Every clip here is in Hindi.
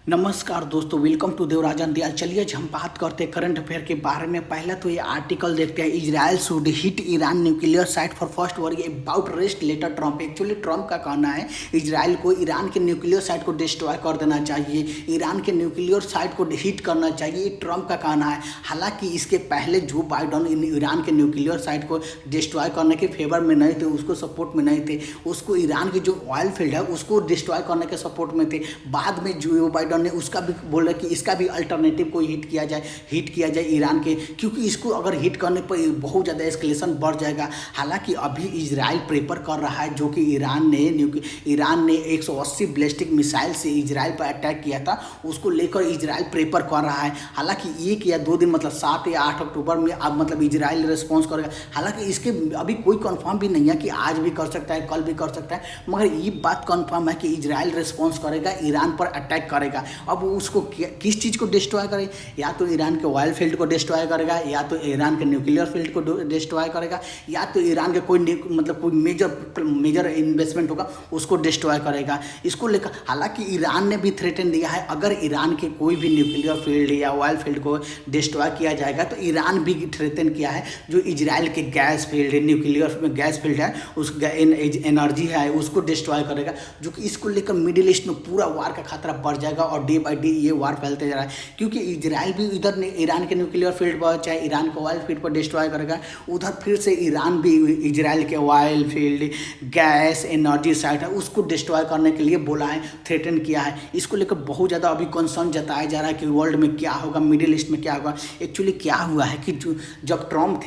नमस्कार दोस्तों, वेलकम टू देवराजन दयाल। चलिए आज हम बात करते हैं करंट अफेयर के बारे में। पहला तो ये आर्टिकल देखते हैं, Israel should hit Iran nuclear site for first war about rest later Trump. Actually Trump का कहना है इजराइल को ईरान के न्यूक्लियर साइट को डिस्ट्रॉय कर देना चाहिए, ईरान के न्यूक्लियर साइट को हिट करना चाहिए, ये ट्रम्प का कहना है। हालांकि इसके पहले जो बाइडन ईरान के न्यूक्लियर साइट को डिस्ट्रॉय करने के फेवर में नहीं थे, उसको सपोर्ट में नहीं थे, उसको ईरान की जो ऑयल फील्ड है उसको डिस्ट्रॉय करने के सपोर्ट में थे। बाद में जो बाइडन ने उसका भी बोला कि इसका भी अल्टरनेटिव को हिट किया जाए ईरान के, क्योंकि इसको अगर हिट करने पर बहुत ज़्यादा एस्केलेशन बढ़ जाएगा। हालांकि अभी इजराइल प्रेपर कर रहा है, जो कि ईरान ने 180 बैलिस्टिक मिसाइल से इजराइल पर अटैक किया था, उसको लेकर इजराइल प्रेपर कर रहा है। हालांकि 1 या 2 दिन मतलब 7 या 8 अक्टूबर में अब मतलब इजराइल रिस्पॉन्स करेगा। हालांकि इसके अभी कोई कंफर्म भी नहीं है कि आज भी कर सकता है, कल भी कर सकता है, मगर ये बात कंफर्म है कि इजराइल रिस्पॉन्स करेगा, ईरान पर अटैक करेगा। अब उसको किस चीज़ को डिस्ट्रॉय करे, या तो ईरान के ऑयल फील्ड को डिस्ट्रॉय करेगा, या तो ईरान के न्यूक्लियर फील्ड को डिस्ट्रॉय करेगा, या तो ईरान के कोई मेजर इन्वेस्टमेंट होगा उसको डिस्ट्रॉय करेगा। इसको लेकर हालांकि ईरान ने भी थ्रेटन दिया है, अगर ईरान के कोई भी न्यूक्लियर फील्ड या ऑयल फील्ड को डिस्ट्रॉय किया जाएगा तो ईरान भी थ्रेटन किया है जो इजराइल के gas field, nuclear gas field है, उस एनर्जी है उसको डिस्ट्रॉय करेगा। जो कि इसको लेकर मिडिल ईस्ट में पूरा वार का खतरा बढ़ जाएगा और डे बाई डे ये वार फैलते जा रहा है, क्योंकि इजराइल भी इधर ईरान के न्यूक्लियर फील्ड पर चाहे ईरान के ऑयल फील्ड पर डिस्ट्रॉय करेगा, उधर फिर से ईरान भी इजराइल के oil field, gas, energy site है उसको डिस्ट्रॉय करने के लिए बोला है, थ्रेटन किया है। इसको लेकर बहुत ज़्यादा अभी कंसर्न जताया जा रहा है कि वर्ल्ड में क्या होगा, मिडिल ईस्ट में क्या होगा। एक्चुअली क्या हुआ है कि जब ट्रम्प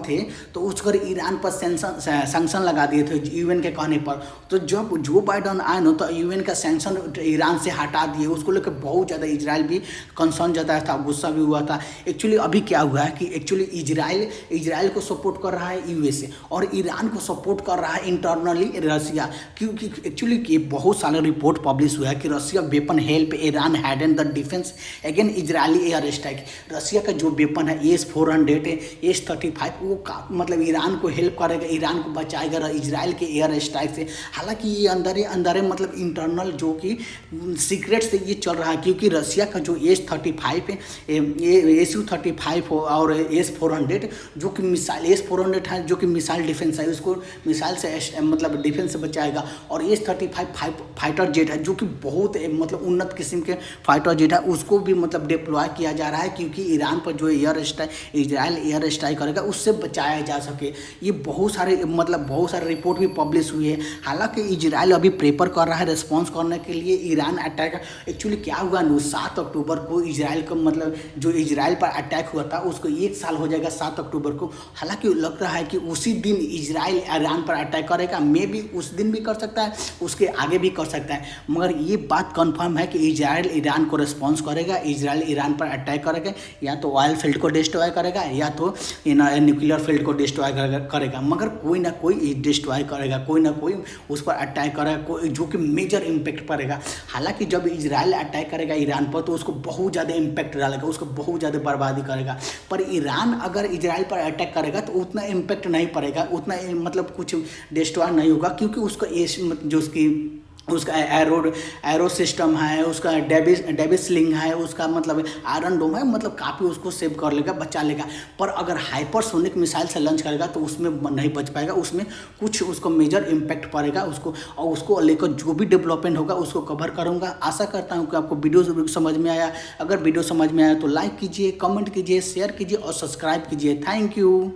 थे तो उस पर ईरान पर सैंक्शन लगा दिए थे यूएन के कहने पर। तो जब जो बाइडन आए ना तो यूएन का सैंक्शन ईरान से हटा दिए, उसको लेकर बहुत ज़्यादा इजराइल भी कंसर्न जताया था, गुस्सा भी हुआ था। एक्चुअली अभी क्या हुआ है कि एक्चुअली इजराइल को सपोर्ट कर रहा है यूएसए और ईरान को सपोर्ट कर रहा है इंटरनली रसिया, क्योंकि एक्चुअली बहुत सारे रिपोर्ट पब्लिश हुआ है कि Russia weapon help Iran harden the defence against Israeli air strike. Russia का जो वेपन है S-400 S-35 वो मतलब ईरान को हेल्प करेगा, ईरान को बचाएगा इजराइल के एयर स्ट्राइक से। हालांकि ये अंदर मतलब इंटरनल जो कि सीक्रेट से ये चल रहा है, क्योंकि रसिया का जो S-35 है, Su-35 और S-400 जो कि मिसाइल S-400 है जो कि मिसाइल डिफेंस है, उसको मिसाइल से मतलब डिफेंस से बचाएगा, और S-35 फाइटर जेट है जो कि बहुत मतलब उन्नत किस्म के फाइटर जेट है, उसको भी मतलब डिप्लॉय किया जा रहा है, क्योंकि ईरान पर जो इजराइल एयर स्ट्राइक करेगा उससे बचाया जा सके। ये बहुत सारे रिपोर्ट भी पब्लिश हुई है। हालांकि इजराइल अभी प्रेपर कर रहा है रिस्पॉन्स करने के लिए ईरान अटैक। एक्चुअली क्या हुआ ना, 7 अक्टूबर को इजराइल को मतलब जो इजराइल पर अटैक हुआ था उसको 1 साल हो जाएगा 7 अक्टूबर को। हालांकि लग रहा है कि उसी दिन इजराइल ईरान पर अटैक करेगा, मे भी उस दिन भी कर सकता है, उसके आगे भी कर सकता है, मगर ये बात कंफर्म है कि इजराइल ईरान को रिस्पॉन्स करेगा, इजराइल ईरान पर अटैक करेगा, या तो ऑयल फील्ड को डिस्ट्रॉय करेगा या तो न्यूक्लियर फील्ड को डिस्ट्रॉय करेगा, मगर कोई ना कोई डिस्ट्रॉय करेगा, कोई ना कोई उस पर अटैक करेगा जो कि मेजर इम्पैक्ट पड़ेगा। हालांकि जब इजराइल अटैक करेगा ईरान पर तो उसको बहुत ज़्यादा इम्पैक्ट डालेगा, उसको बहुत ज़्यादा बर्बादी करेगा, पर ईरान अगर इजराइल पर अटैक करेगा तो उतना इम्पैक्ट नहीं पड़ेगा, उतना मतलब कुछ डिस्ट्रॉय नहीं होगा, क्योंकि उसका एरो सिस्टम है, उसका डेविस स्लिंग है, उसका मतलब आयरन डोम है, मतलब काफ़ी उसको सेव कर लेगा, बचा लेगा। पर अगर हाइपरसोनिक मिसाइल से लॉन्च करेगा तो उसमें नहीं बच पाएगा, उसमें कुछ उसको मेजर इम्पैक्ट पड़ेगा उसको, और उसको लेकर जो भी डेवलपमेंट होगा उसको कवर करूँगा। आशा करता हूँ कि आपको वीडियो समझ में आया। अगर वीडियो समझ में आया तो लाइक कीजिए, कमेंट कीजिए, शेयर कीजिए और सब्सक्राइब कीजिए। Thank you.